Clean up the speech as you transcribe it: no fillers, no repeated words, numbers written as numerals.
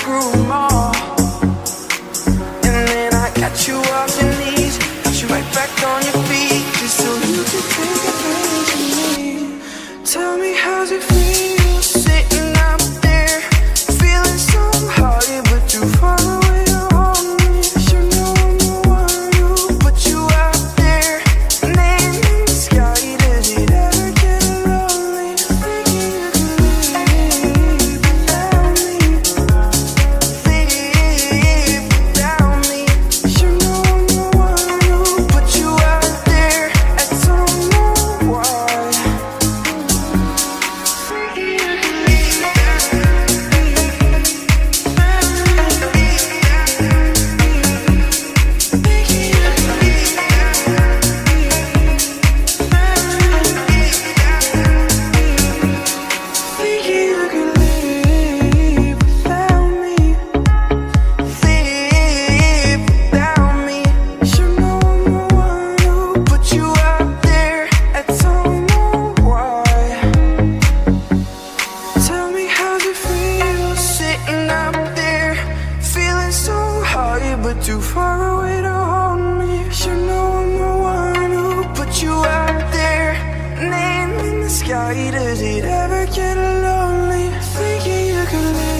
screw 'em all. And then I got you off your knees, got you right back on your feet, just so you could take advantage of me. Tell me how's it feel sitting up there, feeling so high but too far away to hold me. You know I'm the one who put you out there, name in the sky. Does it ever get lonely thinking you could live without me? Live without me. You know I'm the one who put you out there. I don't know why. Thinking you could live without me. Live without me. You know I'm the one who put you out there. I don't know why. Tell me how's it feel sitting up there, feeling so high but too far away to hold me. You know I'm the one who put you out there, name in the sky. Does it ever get lonely thinking you could live